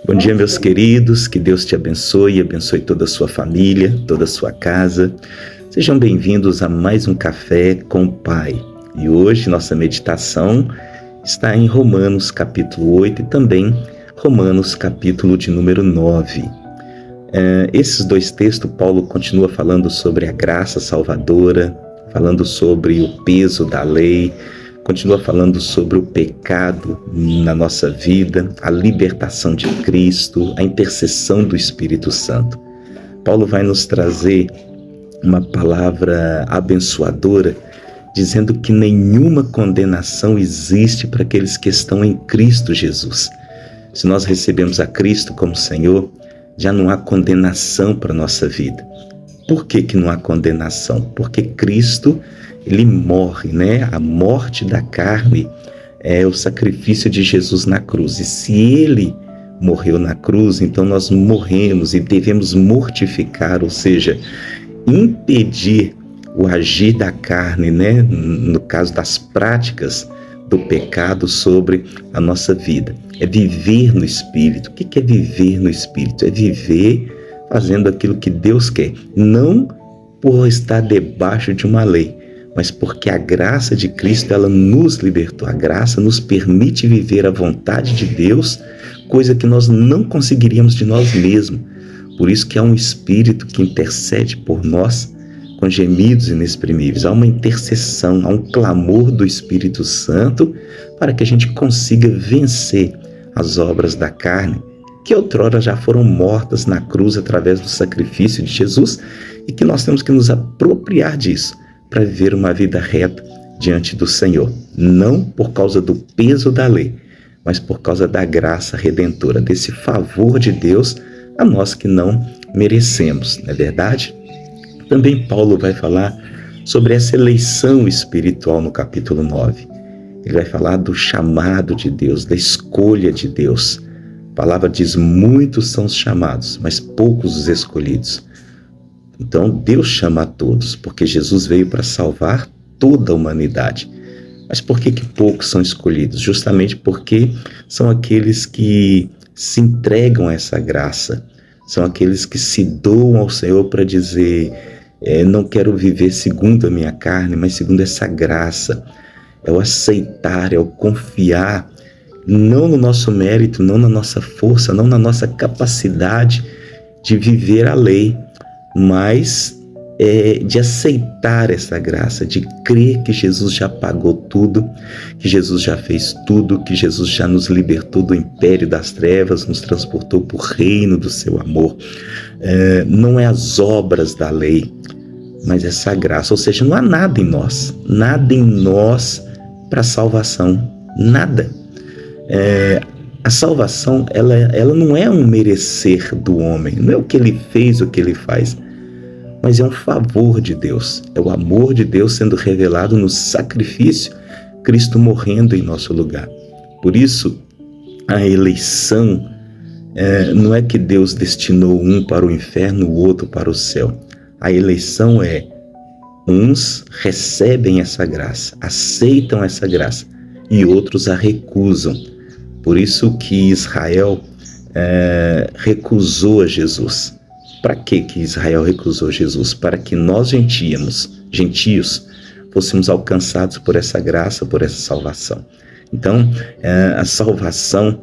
Bom dia, meus queridos, que Deus te abençoe e abençoe toda a sua família, toda a sua casa. Sejam bem-vindos a mais um Café com o Pai. E hoje nossa meditação está em Romanos capítulo 8 e também Romanos capítulo de número 9. Esses dois textos, Paulo continua falando sobre a graça salvadora, falando sobre o peso da lei, continua falando sobre o pecado na nossa vida, a libertação de Cristo, a intercessão do Espírito Santo. Paulo vai nos trazer uma palavra abençoadora, dizendo que nenhuma condenação existe para aqueles que estão em Cristo Jesus. Se nós recebemos a Cristo como Senhor, já não há condenação para a nossa vida. Por que não há condenação? Porque Cristo, Ele morre, né? A morte da carne é o sacrifício de Jesus na cruz. E se Ele morreu na cruz, então nós morremos e devemos mortificar, ou seja, impedir o agir da carne, né? No caso das práticas do pecado sobre a nossa vida. É viver no Espírito. O que é viver no Espírito? É viver fazendo aquilo que Deus quer, não por estar debaixo de uma lei, mas porque a graça de Cristo, ela nos libertou. A graça nos permite viver a vontade de Deus, coisa que nós não conseguiríamos de nós mesmos. Por isso que há um Espírito que intercede por nós com gemidos inexprimíveis. Há uma intercessão, há um clamor do Espírito Santo para que a gente consiga vencer as obras da carne, que outrora já foram mortas na cruz através do sacrifício de Jesus, e que nós temos que nos apropriar disso para viver uma vida reta diante do Senhor, não por causa do peso da lei, mas por causa da graça redentora, desse favor de Deus a nós que não merecemos, não é verdade? Também Paulo vai falar sobre essa eleição espiritual no capítulo 9. Ele vai falar do chamado de Deus, da escolha de Deus. A palavra diz: muitos são os chamados, mas poucos os escolhidos. Então Deus chama a todos, porque Jesus veio para salvar toda a humanidade. Mas por que poucos são escolhidos? Justamente porque são aqueles que se entregam a essa graça, são aqueles que se doam ao Senhor para dizer: não quero viver segundo a minha carne, mas segundo essa graça. É o aceitar, é o confiar, não no nosso mérito, não na nossa força, não na nossa capacidade de viver a lei, mas de aceitar essa graça, de crer que Jesus já pagou tudo, que Jesus já fez tudo, que Jesus já nos libertou do império das trevas, nos transportou para o reino do seu amor. Não é as obras da lei, mas essa graça, ou seja, não há nada em nós para a salvação, nada. A salvação, ela não é um merecer do homem, não é o que ele fez, o que ele faz, mas é um favor de Deus, é o amor de Deus sendo revelado no sacrifício, Cristo morrendo em nosso lugar. Por isso, a eleição não é que Deus destinou um para o inferno, o outro para o céu. A eleição é: uns recebem essa graça, aceitam essa graça, e outros a recusam. Por isso que Israel recusou a Jesus. Para que Israel recusou Jesus? Para que nós, gentios, fôssemos alcançados por essa graça, por essa salvação. Então, a salvação,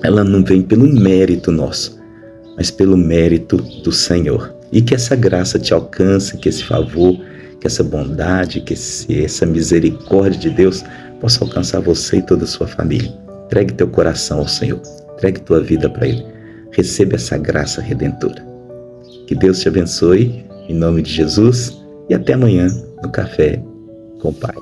ela não vem pelo mérito nosso, mas pelo mérito do Senhor. E que essa graça te alcance, que esse favor, que essa bondade, que essa misericórdia de Deus possa alcançar você e toda a sua família. Entregue teu coração ao Senhor, entregue tua vida para Ele. Receba essa graça redentora. Que Deus te abençoe, em nome de Jesus, e até amanhã no Café com o Pai.